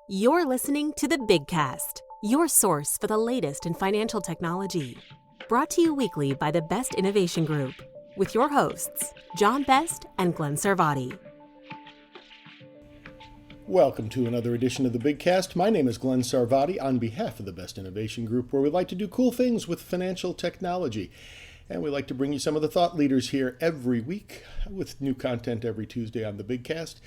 You're listening to the Big Cast, your source for the latest in financial technology. Brought to you weekly by the Best Innovation Group, with your hosts, John Best and Glenn Sarvati. Welcome to another edition of the Big Cast. My name is Glenn Sarvati on behalf of the Best Innovation Group, where we like to do cool things with financial technology. And we like to bring you some of the thought leaders here every week with new content every Tuesday on the Big Cast.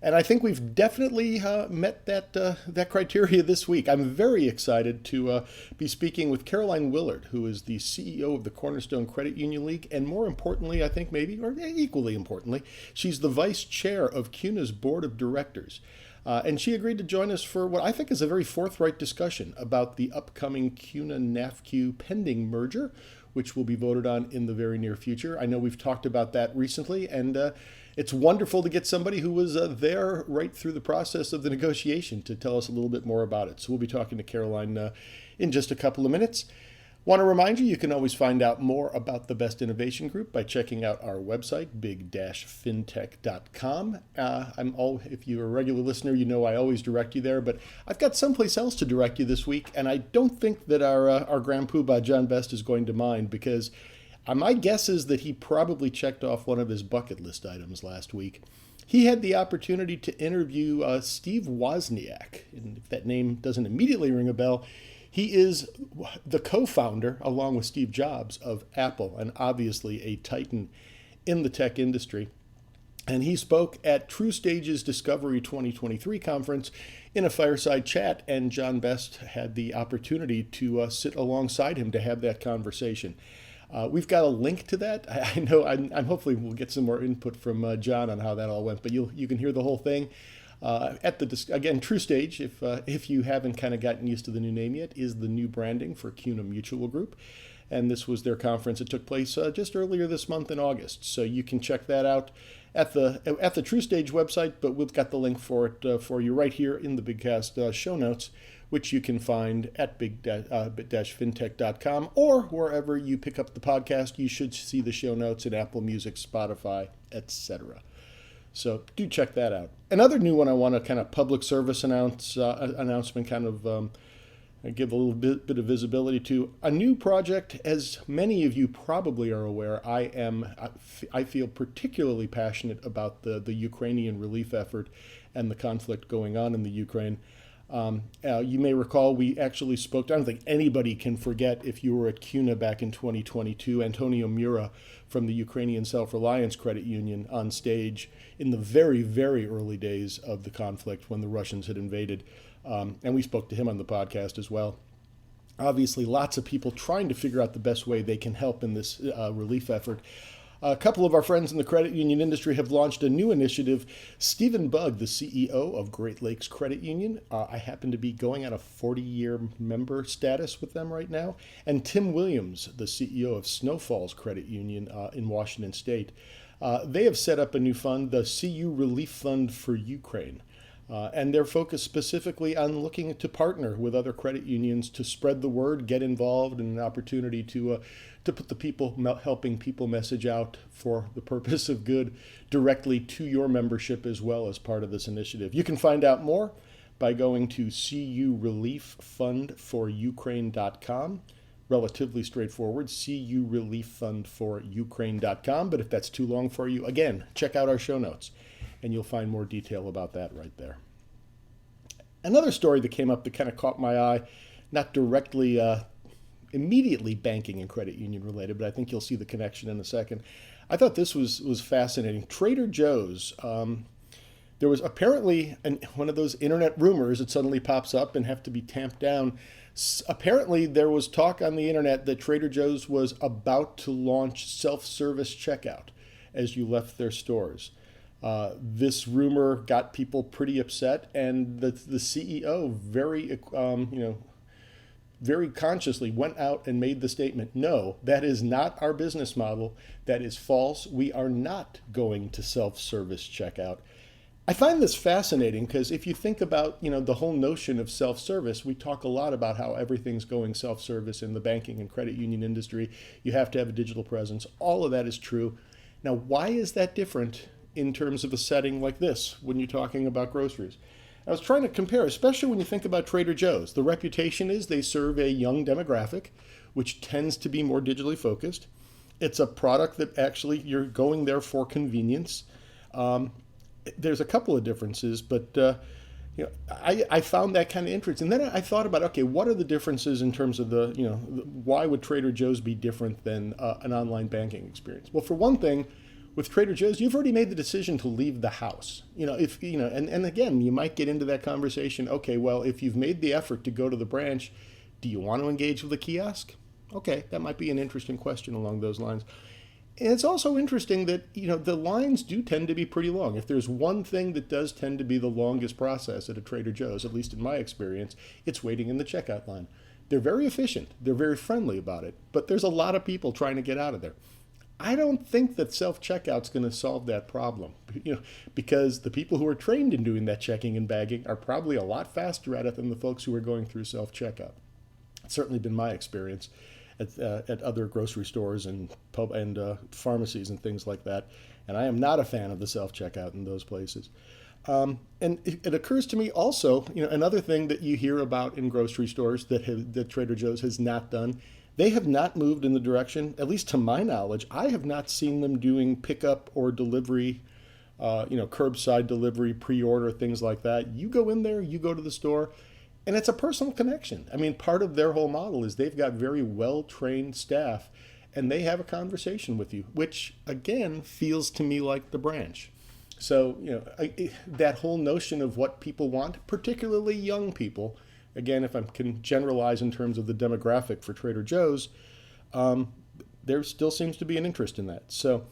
And I think we've definitely met that criteria this week. I'm very excited to be speaking with Caroline Willard, who is the CEO of the Cornerstone Credit Union League. And more importantly, I think maybe, or equally importantly, she's the vice chair of CUNA's board of directors. And she agreed to join us for what I think is a very forthright discussion about the upcoming CUNA NAFCU pending merger, which will be voted on in the very near future. I know we've talked about that recently, and it's wonderful to get somebody who was there right through the process of the negotiation to tell us a little bit more about it. So we'll be talking to Caroline in just a couple of minutes. Want to remind you, you can always find out more about the Best Innovation Group by checking out our website, big-fintech.com. If you're a regular listener, you know I always direct you there, but I've got someplace else to direct you this week, and I don't think that our Grand Poobah, John Best, is going to mind, because my guess is that he probably checked off one of his bucket list items last week. He had the opportunity to interview Steve Wozniak, and if that name doesn't immediately ring a bell, he is the co-founder, along with Steve Jobs, of Apple, and obviously a titan in the tech industry. And he spoke at True Stage's Discovery 2023 conference in a fireside chat, and John Best had the opportunity to sit alongside him to have that conversation. We've got a link to that. I know I'm hopefully we'll get some more input from John on how that all went, but you can hear the whole thing. Again, True Stage, if you haven't kind of gotten used to the new name yet, is the new branding for CUNA Mutual Group. And this was their conference. It took place just earlier this month in August. So you can check that out at the True Stage website, but we've got the link for it for you right here in the BigCast show notes, which you can find at big-fintech.com or wherever you pick up the podcast. You should see the show notes in Apple Music, Spotify, etc. So do check that out. Another new one I want to kind of public service announcement, kind of give a little bit of visibility to. A new project, as many of you probably are aware, I feel particularly passionate about the Ukrainian relief effort and the conflict going on in the Ukraine. You may recall we actually spoke, I don't think anybody can forget, if you were at CUNA back in 2022, Antonio Mura from the Ukrainian Self-Reliance Credit Union on stage in the very, very early days of the conflict when the Russians had invaded. And we spoke to him on the podcast as well. Obviously, lots of people trying to figure out the best way they can help in this relief effort. A couple of our friends in the credit union industry have launched a new initiative. Stephen Bugg, the CEO of Great Lakes Credit Union, I happen to be going at a 40-year member status with them right now, and Tim Williams, the CEO of Snowfalls Credit Union in Washington State. They have set up a new fund, the CU Relief Fund for Ukraine. And they're focused specifically on looking to partner with other credit unions to spread the word, get involved, and an opportunity to put the helping people message out for the purpose of good directly to your membership as well as part of this initiative. You can find out more by going to curelieffundforukraine.com. Relatively straightforward, curelieffundforukraine.com. But if that's too long for you, again, check out our show notes, and you'll find more detail about that right there. Another story that came up that kind of caught my eye, not directly immediately banking and credit union related, but I think you'll see the connection in a second. I thought this was fascinating. Trader Joe's, there was apparently one of those internet rumors that suddenly pops up and have to be tamped down. Apparently there was talk on the internet that Trader Joe's was about to launch self-service checkout as you left their stores. This rumor got people pretty upset, and the CEO very consciously went out and made the statement, no, that is not our business model. That is false. We are not going to self-service checkout. I find this fascinating because if you think about, the whole notion of self-service, we talk a lot about how everything's going self-service in the banking and credit union industry. You have to have a digital presence. All of that is true. Now, why is that different in terms of a setting like this when you're talking about groceries? I was trying to compare, especially when you think about Trader Joe's. The reputation is they serve a young demographic, which tends to be more digitally focused. It's a product that actually you're going there for convenience. Um, there's a couple of differences, but I found that kind of interesting. And then I thought about, okay, what are the differences in terms of why would Trader Joe's be different than an online banking experience? Well, for one thing, with Trader Joe's, you've already made the decision to leave the house. If and again, you might get into that conversation. Okay, well, if you've made the effort to go to the branch, do you want to engage with a kiosk? Okay, that might be an interesting question along those lines. And it's also interesting that the lines do tend to be pretty long. If there's one thing that does tend to be the longest process at a Trader Joe's, at least in my experience, it's waiting in the checkout line. They're very efficient. They're very friendly about it, but there's a lot of people trying to get out of there. I don't think that self-checkout's going to solve that problem, because the people who are trained in doing that checking and bagging are probably a lot faster at it than the folks who are going through self-checkout. It's certainly been my experience at other grocery stores and pharmacies and things like that. And I am not a fan of the self-checkout in those places. And it occurs to me also, another thing that you hear about in grocery stores that Trader Joe's has not done. They have not moved in the direction, at least to my knowledge, I have not seen them doing pickup or delivery, curbside delivery, pre-order, things like that. You go in there, you go to the store, and it's a personal connection. I mean, part of their whole model is they've got very well-trained staff, and they have a conversation with you, which, again, feels to me like the branch. So, that whole notion of what people want, particularly young people, again, if I can generalize in terms of the demographic for Trader Joe's, there still seems to be an interest in that. So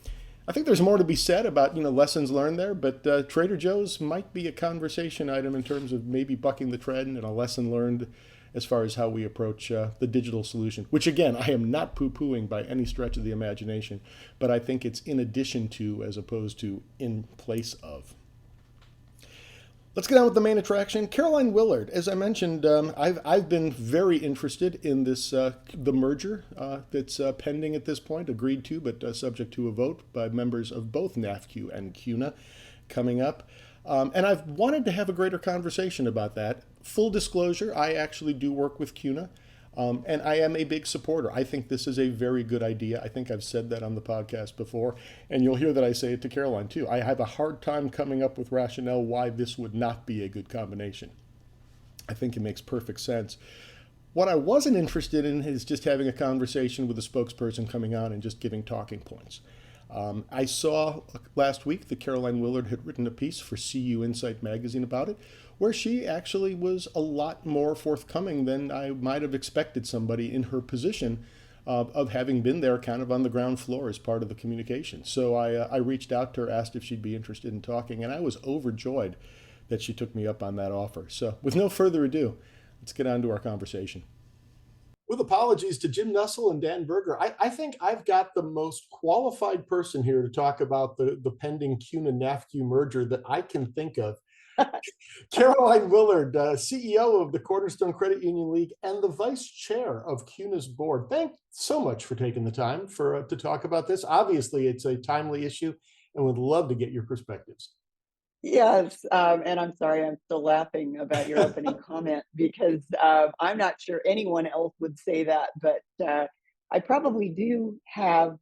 I think there's more to be said about lessons learned there, but Trader Joe's might be a conversation item in terms of maybe bucking the trend and a lesson learned as far as how we approach the digital solution, which again, I am not poo-pooing by any stretch of the imagination, but I think it's in addition to as opposed to in place of. Let's get on with the main attraction. Caroline Willard. As I mentioned, I've been very interested in this the merger that's pending at this point, agreed to, but subject to a vote by members of both NAFCU and CUNA coming up. And I've wanted to have a greater conversation about that. Full disclosure, I actually do work with CUNA. And I am a big supporter. I think this is a very good idea. I think I've said that on the podcast before, and you'll hear that I say it to Caroline too. I have a hard time coming up with rationale why this would not be a good combination. I think it makes perfect sense. What I wasn't interested in is just having a conversation with a spokesperson coming on and just giving talking points. I saw last week that Caroline Willard had written a piece for CU Insight magazine about it, where she actually was a lot more forthcoming than I might have expected somebody in her position of having been there kind of on the ground floor as part of the communication. So I reached out to her, asked if she'd be interested in talking, and I was overjoyed that she took me up on that offer. So with no further ado, let's get on to our conversation. With apologies to Jim Nussel and Dan Berger, I think I've got the most qualified person here to talk about the pending CUNA-NAFCU merger that I can think of. Caroline Willard, CEO of the Cornerstone Credit Union League and the vice chair of CUNA's board. Thanks so much for taking the time to talk about this. Obviously, it's a timely issue and would love to get your perspectives. Yes, and I'm sorry, I'm still laughing about your opening comment because I'm not sure anyone else would say that, but I probably do have,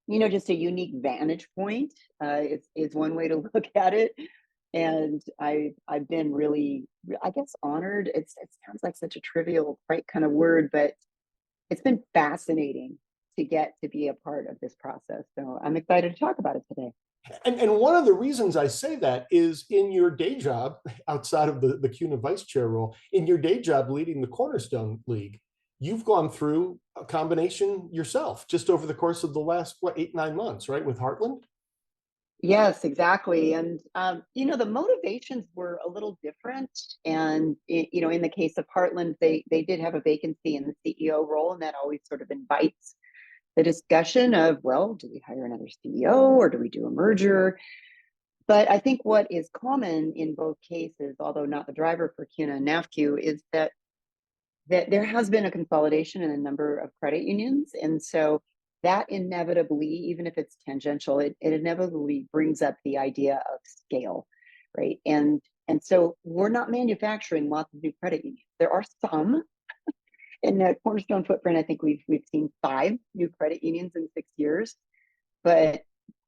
just a unique vantage point. It's one way to look at it, and I've been really, I guess, honored. It sounds like such a trivial, right, kind of word, but it's been fascinating to get to be a part of this process. So I'm excited to talk about it today. And one of the reasons I say that is in your day job, outside of the CUNA vice chair role, in your day job leading the Cornerstone League, you've gone through a combination yourself just over the course of the last, 8-9 months, right, with Heartland? Yes, exactly. And, the motivations were a little different. And, in the case of Heartland, they did have a vacancy in the CEO role, and that always sort of invites the discussion of, well, do we hire another CEO or do we do a merger? But I think what is common in both cases, although not the driver for CUNA and NAFCU, is that there has been a consolidation in a number of credit unions. And so that inevitably, even if it's tangential, it inevitably brings up the idea of scale, right? And And so we're not manufacturing lots of new credit unions. There are some in the Cornerstone footprint. I think we've seen 5 new credit unions in 6 years, but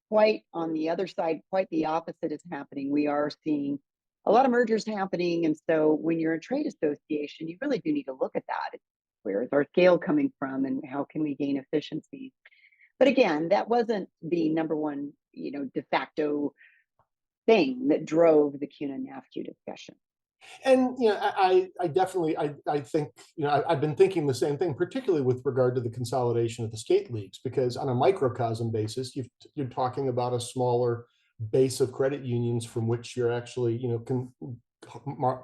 quite on the other side, quite the opposite is happening. We are seeing a lot of mergers happening. And so when you're a trade association, you really do need to look at that. Where is our scale coming from and how can we gain efficiency? But again, that wasn't the number one, de facto thing that drove the CUNA NAFCU discussion. And I definitely I think I've been thinking the same thing, particularly with regard to the consolidation of the state leagues, because on a microcosm basis, you're talking about a smaller base of credit unions from which you're actually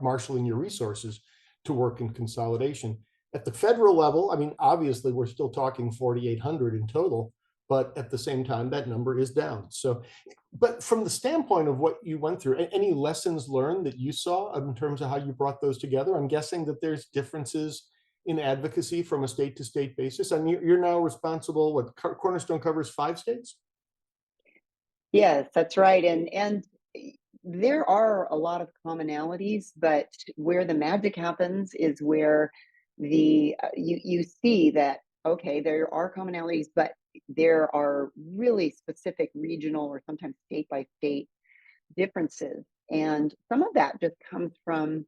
marshaling your resources to work in consolidation. At the federal level, I mean, obviously we're still talking 4,800 in total, but at the same time that number is down. So, but from the standpoint of what you went through, any lessons learned that you saw in terms of how you brought those together? I'm guessing that there's differences in advocacy from a state to state basis. I mean, you're now responsible, what, Cornerstone covers 5 states? Yes, that's right. And there are a lot of commonalities, but where the magic happens is where you see that, okay, there are commonalities, but there are really specific regional or sometimes state by state differences. And some of that just comes from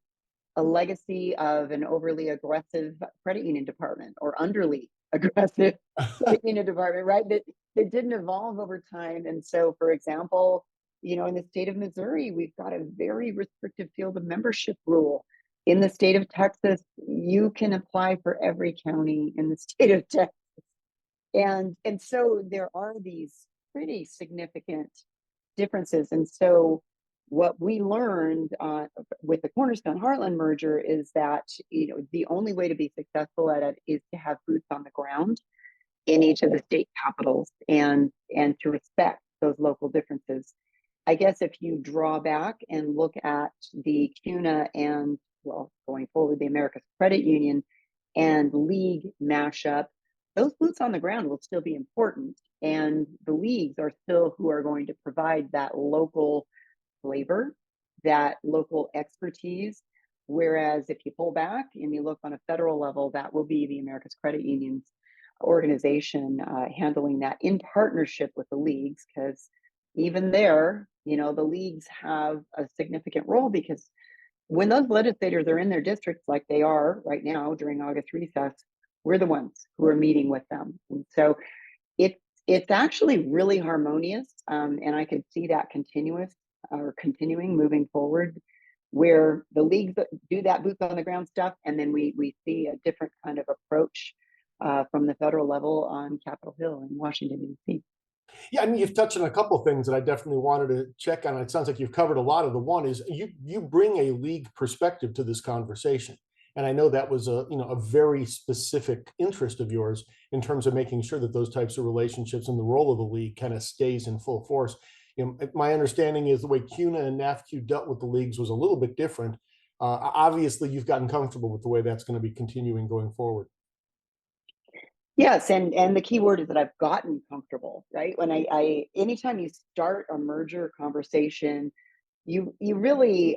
a legacy of an overly aggressive credit union department or underly aggressive credit union department, right? That didn't evolve over time. And so, for example, in the state of Missouri, we've got a very restrictive field of membership rule. In the state of Texas, you can apply for every county in the state of Texas. And so there are these pretty significant differences. And so what we learned with the Cornerstone Heartland merger is that the only way to be successful at it is to have boots on the ground in each of the state capitals and to respect those local differences. I guess if you draw back and look at the CUNA and, well, going forward, the America's Credit Union and league mashup, those boots on the ground will still be important. And the leagues are still who are going to provide that local flavor, that local expertise. Whereas if you pull back and you look on a federal level, that will be the America's Credit Unions organization handling that in partnership with the leagues, because even there, the leagues have a significant role, because when those legislators are in their districts like they are right now during August recess, we're the ones who are meeting with them. And so it's actually really harmonious, and I could see that continuing moving forward, where the leagues do that boots on the ground stuff, and then we see a different kind of approach from the federal level on Capitol Hill in Washington, D.C. Yeah, I mean, you've touched on a couple of things that I definitely wanted to check on. It sounds like you've covered a lot of the one is you bring a league perspective to this conversation. And I know that was a very specific interest of yours in terms of making sure that those types of relationships and the role of the league kind of stays in full force. My understanding is the way CUNA and NAFCU dealt with the leagues was a little bit different. Obviously, you've gotten comfortable with the way that's going to be continuing going forward. Yes, and the key word is that I've gotten comfortable, right? When I anytime you start a merger conversation, you really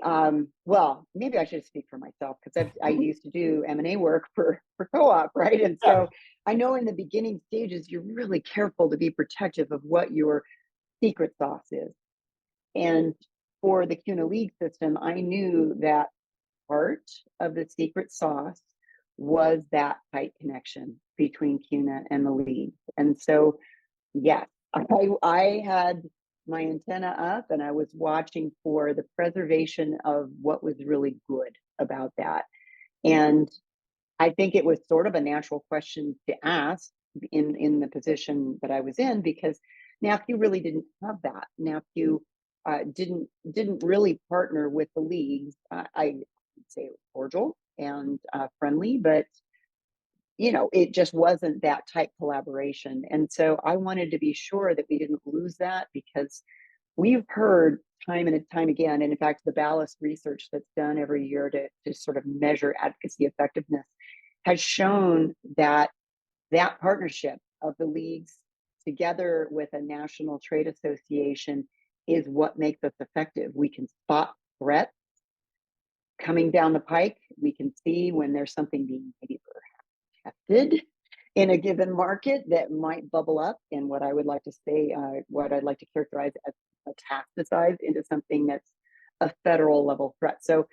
well, maybe I should speak for myself, because I used to do M&A work for co-op, right? And so I know in the beginning stages, you're really careful to be protective of what your secret sauce is. And for the CUNA League system, I knew that part of the secret sauce was that tight connection between CUNA and the league. And so, yes, I had my antenna up and I was watching for the preservation of what was really good about that. And I think it was sort of a natural question to ask in the position that I was in, because NAFCU really didn't have that. NAFCU didn't really partner with the leagues. I would say it was cordial and friendly, but it just wasn't that tight collaboration. And so I wanted to be sure that we didn't lose that, because we've heard time and time again, and in fact, the Ballast research that's done every year to sort of measure advocacy effectiveness has shown that that partnership of the leagues together with a national trade association is what makes us effective. We can spot threats coming down the pike, we can see when there's something being maybe tested in a given market that might bubble up, and what I would like to say, what I'd like to characterize as metastasize into something that's a federal level threat. So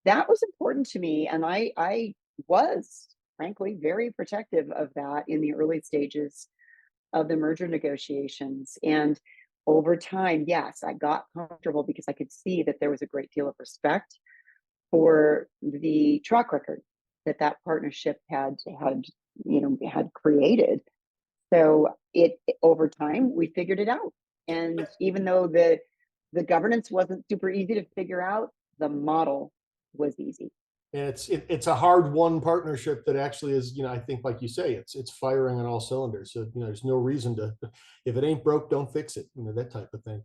that was important to me, and I was frankly very protective of that in the early stages of the merger negotiations. And over time, yes, I got comfortable because I could see that there was a great deal of respect for the track record that that partnership had created. So it over time we figured it out. And even though the governance wasn't super easy to figure out, the model was easy. And it's a hard won partnership that actually is, I think, like you say, it's firing on all cylinders. So, there's no reason to, if it ain't broke, don't fix it, that type of thing.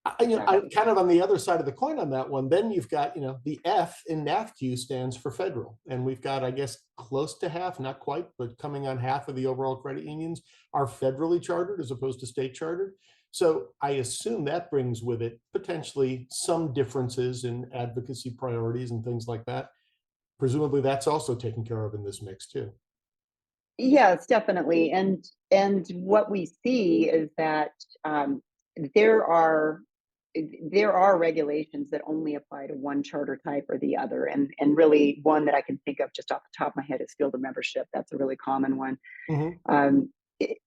I kind of on the other side of the coin on that one, then you've got, the F in NAFCU stands for federal. And we've got, I guess, close to half, not quite, but coming on half of the overall credit unions are federally chartered as opposed to state chartered. So I assume that brings with it potentially some differences in advocacy priorities and things like that. Presumably that's also taken care of in this mix too. Yes, definitely. And what we see is that there are regulations that only apply to one charter type or the other, and really one that I can think of just off the top of my head is field of membership. That's a really common one. Mm-hmm.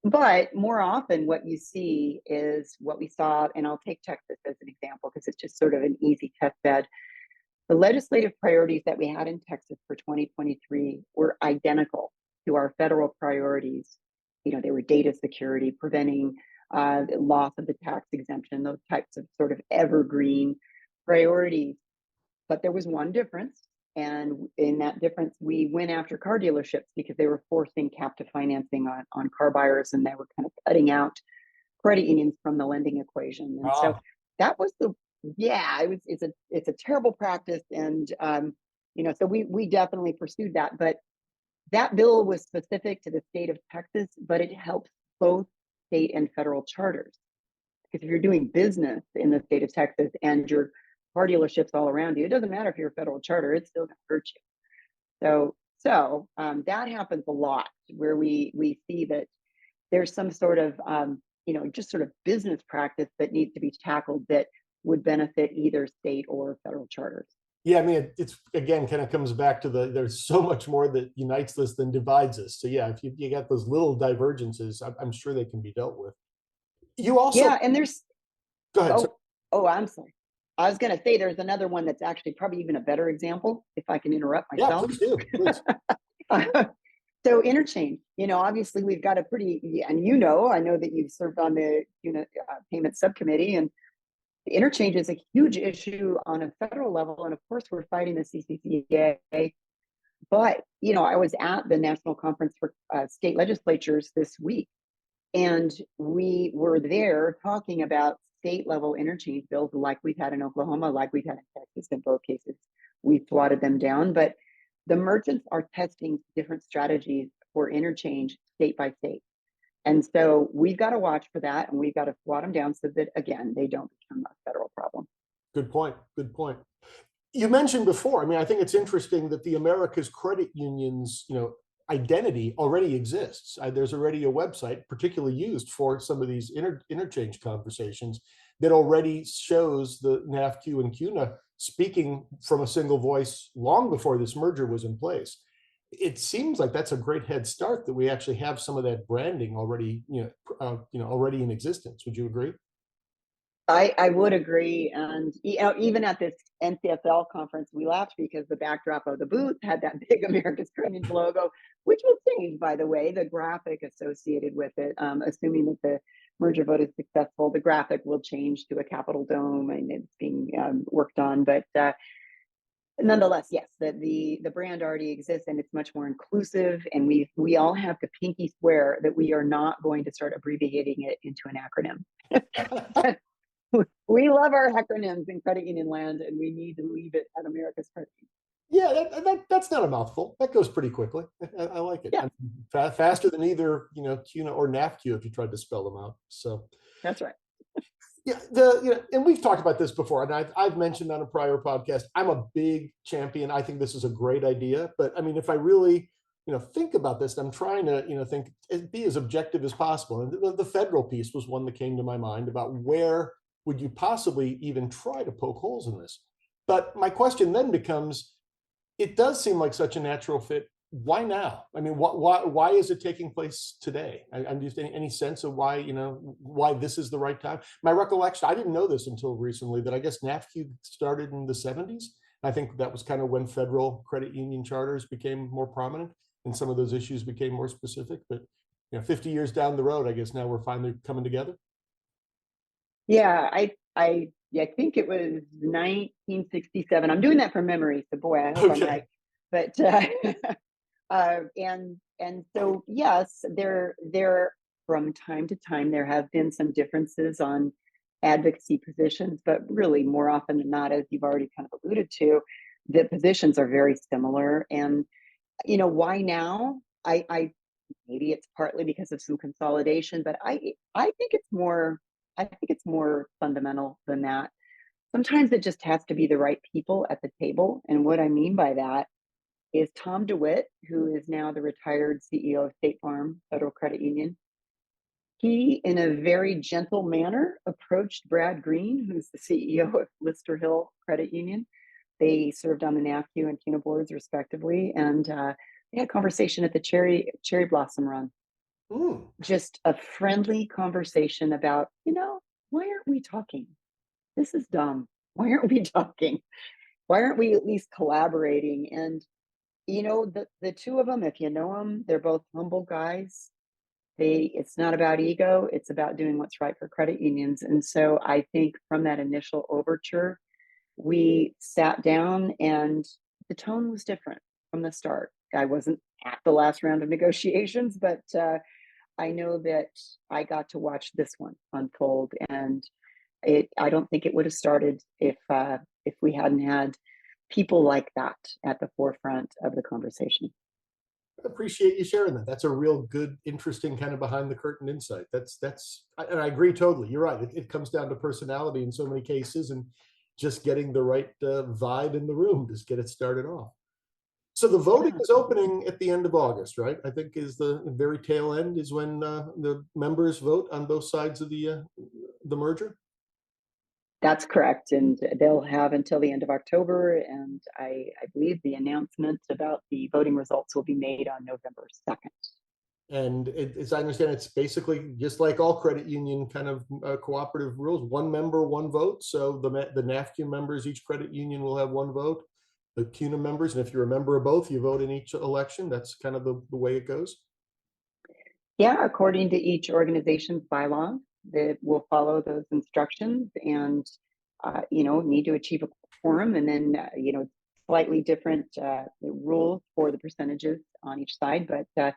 But more often what you see is what we saw, and I'll take Texas as an example because it's just sort of an easy test bed. The legislative priorities that we had in Texas for 2023 were identical to our federal priorities. They were data security, preventing the loss of the tax exemption, those types of sort of evergreen priorities. But there was one difference. And in that difference, we went after car dealerships because they were forcing captive financing on car buyers, and they were kind of cutting out credit unions from the lending equation. And so that was it's a terrible practice. And, so we definitely pursued that. But that bill was specific to the state of Texas, but it helps both state and federal charters. Because if you're doing business in the state of Texas and your car dealerships all around you, it doesn't matter if you're a federal charter, it's still going to hurt you. So that happens a lot where we see that there's some sort of, just sort of business practice that needs to be tackled that would benefit either state or federal charters. Yeah, I mean, it's again kind of comes back to there's so much more that unites us than divides us. So yeah, if you got those little divergences, I'm sure they can be dealt with. You also and there's go ahead. I'm sorry. I was going to say there's another one that's actually probably even a better example, if I can interrupt myself. Yeah, please do. Please. So interchange, obviously we've got a pretty, and I know that you've served on the payment subcommittee, and the interchange is a huge issue on a federal level. And of course, we're fighting the CCCA. But, I was at the National Conference for State Legislatures this week, and we were there talking about state level interchange bills like we've had in Oklahoma, like we've had in Texas. In both cases, we swatted them down. But the merchants are testing different strategies for interchange state by state. And so we've got to watch for that, and we've got to swat them down so that, again, they don't become a federal problem. Good point. Good point. You mentioned before, I mean, I think it's interesting that the America's Credit Unions, identity already exists. There's already a website particularly used for some of these interchange conversations that already shows the NAFCU and CUNA speaking from a single voice long before this merger was in place. It seems like that's a great head start that we actually have some of that branding already, already in existence. Would you agree? I would agree. And even at this NCFL conference, we laughed because the backdrop of the booth had that big America's Credit logo, which will change, by the way, the graphic associated with it. Assuming that the merger vote is successful, the graphic will change to a Capitol dome, and it's being worked on. But nonetheless, yes, the brand already exists, and it's much more inclusive. And we all have to pinky swear that we are not going to start abbreviating it into an acronym. We love our acronyms in credit union land, and we need to leave it at America's Credit Union. Yeah, that's not a mouthful. That goes pretty quickly. I like it. Yeah. Faster than either CUNA or NAFCU if you tried to spell them out. So that's right. Yeah, and we've talked about this before, and I've mentioned on a prior podcast, I'm a big champion. I think this is a great idea, but I mean, if I really, think about this, I'm trying to, think be as objective as possible. And the federal piece was one that came to my mind about where would you possibly even try to poke holes in this. But my question then becomes, it does seem like such a natural fit. Why now? I mean, why is it taking place today? I'm just any sense of why, why this is the right time. My recollection, I didn't know this until recently, that I guess NAFCU started in the 70s. I think that was kind of when federal credit union charters became more prominent and some of those issues became more specific. But 50 years down the road, I guess now we're finally coming together. Yeah, I think it was 1967. I'm doing that from memory, so boy, I hope I'm right. But and so yes, there from time to time there have been some differences on advocacy positions, but really more often than not, as you've already kind of alluded to, the positions are very similar. And why now? I maybe it's partly because of some consolidation, but I think it's more fundamental than that. Sometimes it just has to be the right people at the table. And what I mean by that is Tom DeWitt, who is now the retired CEO of State Farm Federal Credit Union. He, in a very gentle manner, approached Brad Green, who's the CEO of Lister Hill Credit Union. They served on the NAFCU and CUNA boards, respectively, and they had a conversation at the Cherry Blossom Run. Just a friendly conversation about, why aren't we talking? This is dumb. Why aren't we talking? Why aren't we at least collaborating? And the two of them, if you know them, they're both humble guys. It's not about ego, it's about doing what's right for credit unions. And so I think from that initial overture, we sat down and the tone was different from the start. I wasn't at the last round of negotiations, but I know that I got to watch this one unfold, and I don't think it would have started if we hadn't had people like that at the forefront of the conversation. I appreciate you sharing that. That's a real good, interesting kind of behind the curtain insight. And I agree totally. You're right. It comes down to personality in so many cases, and just getting the right vibe in the room to get it started off. So the voting is opening at the end of August, right? I think is the very tail end is when the members vote on both sides of the merger. That's correct, and they'll have until the end of October, and I believe the announcement about the voting results will be made on November 2nd. And as I understand, it's basically just like all credit union kind of cooperative rules: one member, one vote. So the NAFCU members, each credit union will have one vote. The CUNA members, and if you're a member of both, you vote in each election. That's kind of the way it goes. Yeah, according to each organization's bylaw, that will follow those instructions, and need to achieve a quorum, and then slightly different rules for the percentages on each side, but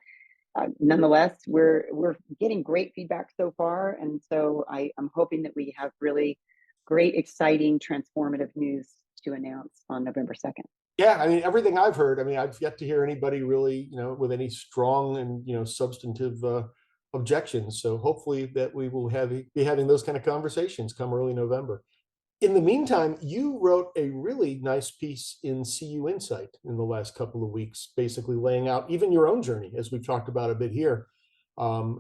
nonetheless, we're getting great feedback so far, and so I'm hoping that we have really great, exciting, transformative news to announce on November 2nd. Yeah, I mean, everything I've heard, I mean, I've yet to hear anybody really, with any strong and, substantive objections. So hopefully that we will be having those kind of conversations come early November. In the meantime, you wrote a really nice piece in CU Insight in the last couple of weeks, basically laying out even your own journey, as we've talked about a bit here,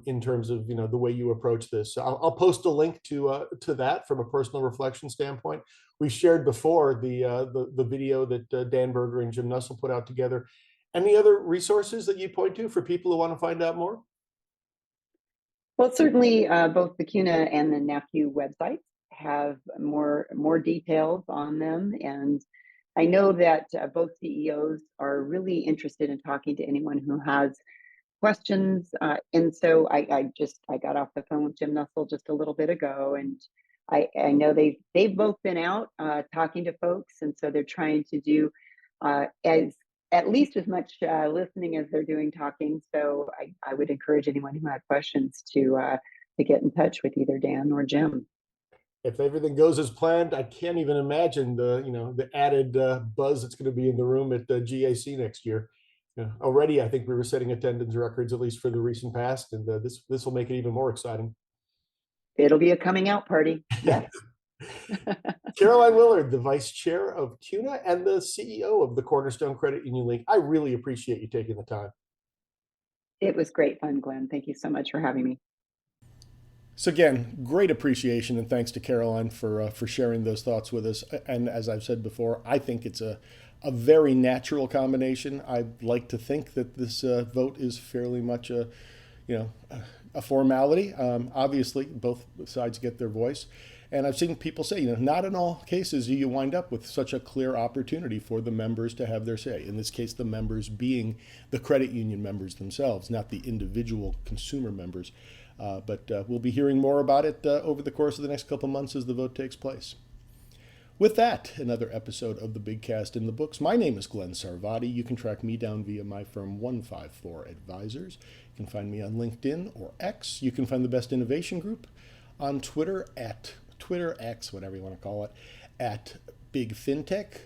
in terms of the way you approach this. I'll post a link to that from a personal reflection standpoint. We shared before the video that Dan Berger and Jim Nussel put out together. Any other resources that you point to for people who want to find out more? Well, certainly both the CUNA and the NAFCU websites have more details on them, and I know that both CEOs are really interested in talking to anyone who has questions, and so I got off the phone with Jim Nussel just a little bit ago, and I know they've both been out talking to folks, and so they're trying to do at least as much listening as they're doing talking. So I would encourage anyone who had questions to get in touch with either Dan or Jim. If everything goes as planned, I can't even imagine the added buzz that's going to be in the room at the GAC next year. Already, I think we were setting attendance records, at least for the recent past, and this will make it even more exciting. It'll be a coming out party. Yes. Caroline Willard, the Vice Chair of CUNA and the CEO of the Cornerstone Credit Union League. I really appreciate you taking the time. It was great fun, Glenn. Thank you so much for having me. So again, great appreciation and thanks to Caroline for sharing those thoughts with us. And as I've said before, I think it's a very natural combination. I'd like to think that this vote is fairly much a formality. Obviously, both sides get their voice. And I've seen people say, not in all cases do you wind up with such a clear opportunity for the members to have their say. In this case, the members being the credit union members themselves, not the individual consumer members. But we'll be hearing more about it over the course of the next couple months as the vote takes place. With that, another episode of the Big Cast in the books. My name is Glenn Sarvati. You can track me down via my firm 154 Advisors. You can find me on LinkedIn or X. You can find the Best Innovation Group on Twitter at X, whatever you want to call it, at Big FinTech,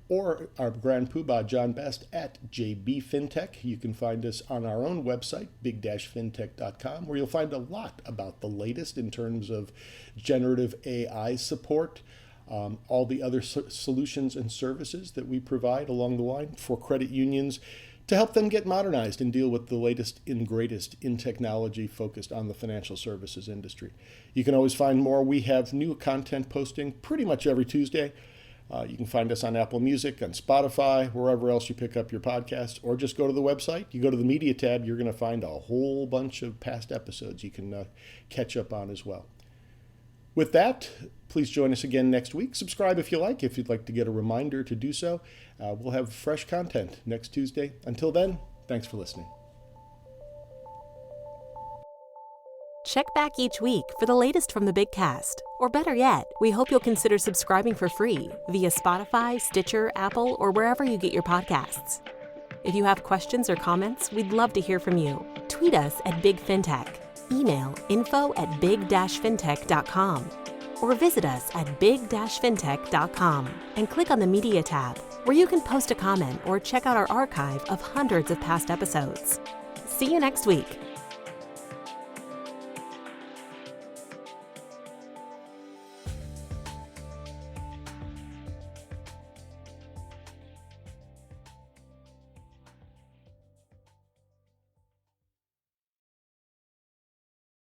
or our Grand Poobah, John Best, at JB FinTech. You can find us on our own website, big-fintech.com, where you'll find a lot about the latest in terms of generative AI support, all the other solutions and services that we provide along the line for credit unions to help them get modernized and deal with the latest and greatest in technology focused on the financial services industry. You can always find more. We have new content posting pretty much every Tuesday. You can find us on Apple Music, on Spotify, wherever else you pick up your podcasts, or just go to the website. You go to the media tab, you're going to find a whole bunch of past episodes you can catch up on as well. With that, please join us again next week. Subscribe if you like, if you'd like to get a reminder to do so. We'll have fresh content next Tuesday. Until then, thanks for listening. Check back each week for the latest from the Big Cast. Or better yet, we hope you'll consider subscribing for free via Spotify, Stitcher, Apple, or wherever you get your podcasts. If you have questions or comments, we'd love to hear from you. Tweet us at Big FinTech. Email info@big-fintech.com. Or visit us at big-fintech.com and click on the Media tab, where you can post a comment or check out our archive of hundreds of past episodes. See you next week.